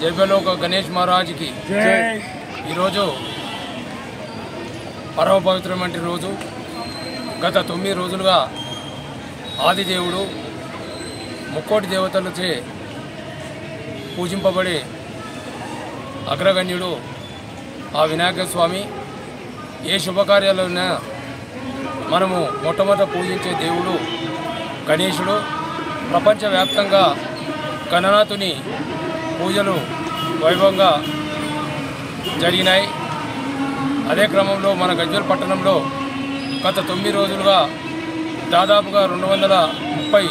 జైబలోక గణేష్ మహారాజ్కి ఈరోజు పరమ పవిత్రమైన రోజు. గత 9 రోజులుగా ఆదిదేవుడు ముక్కోటి దేవతలచే పూజింపబడే అగ్రగణ్యుడు ఆ వినాయక స్వామి. ఏ శుభకార్యాలైనా మనము మొట్టమొదట పూజించే దేవుడు గణేశుడు. ప్రపంచవ్యాప్తంగా గణనాథుని పూజలు వైభవంగా జరిగినాయి. అదే క్రమంలో మన గజ్వేల్ పట్టణంలో గత 9 రోజులుగా దాదాపుగా 230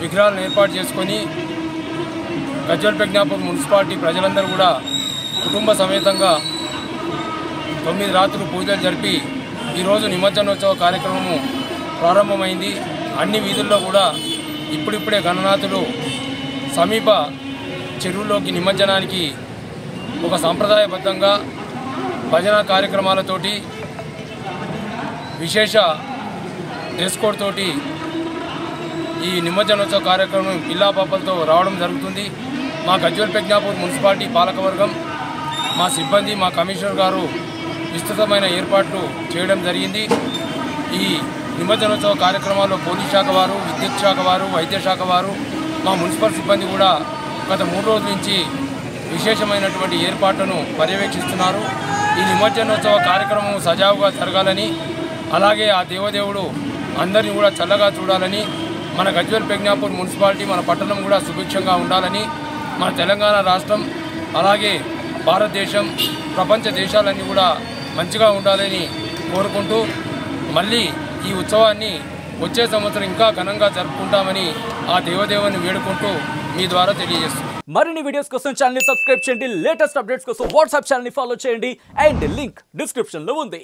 విగ్రహాలను ఏర్పాటు చేసుకొని గజ్వేల్ ప్రజ్ఞాపూర్ మున్సిపాలిటీ ప్రజలందరూ కూడా కుటుంబ సమేతంగా 9 రాత్రులు పూజలు జరిపి ఈరోజు నిమజ్జనోత్సవ కార్యక్రమము ప్రారంభమైంది. అన్ని వీధుల్లో కూడా ఇప్పుడిప్పుడే గణనాథులు సమీప చెరువులోకి నిమజ్జనానికి ఒక సాంప్రదాయబద్ధంగా భజన కార్యక్రమాలతోటి విశేష డ్రెస్ కోడ్ తోటి ఈ నిమజ్జనోత్సవ కార్యక్రమం పిల్లాపాపలతో రావడం జరుగుతుంది. మా గజ్వేల్ ప్రజ్ఞాపూర్ మున్సిపాలిటీ పాలకవర్గం, మా సిబ్బంది, మా కమిషనర్ గారు విస్తృతమైన ఏర్పాట్లు చేయడం జరిగింది. ఈ నిమజ్జనోత్సవ కార్యక్రమాల్లో పోలీస్ శాఖ వారు, విద్యుత్ శాఖ వారు, వైద్య శాఖ వారు, మా మున్సిపల్ సిబ్బంది కూడా గత 3 రోజుల నుంచి విశేషమైనటువంటి ఏర్పాట్లను పర్యవేక్షిస్తున్నారు. ఈ నిమజ్జనోత్సవ కార్యక్రమం సజావుగా జరగాలని, అలాగే ఆ దేవదేవుడు అందరినీ కూడా చల్లగా చూడాలని, మన గజ్వేల్ ప్రజ్ఞాపూర్ మున్సిపాలిటీ మన పట్టణం కూడా సుభిక్షంగా ఉండాలని, మన తెలంగాణ రాష్ట్రం అలాగే భారతదేశం ప్రపంచ దేశాలన్నీ కూడా మంచిగా ఉండాలని కోరుకుంటూ మళ్ళీ ఈ ఉత్సవాన్ని వచ్చే సంవత్సరం ఇంకా ఘనంగా జరుపుకుంటామని ఆ దేవదేవుని వేడుకుంటూ మీ ద్వారా తెలియజేస్తుంది. మరిన్ని వీడియోస్ కోసం ఛానల్ ని సబ్స్క్రైబ్ చేయండి. లేటెస్ట్ అప్డేట్స్ కోసం వాట్సాప్ ఛానల్ ని ఫాలో చేయండి. అండ్ లింక్ డిస్క్రిప్షన్ లో ఉంది.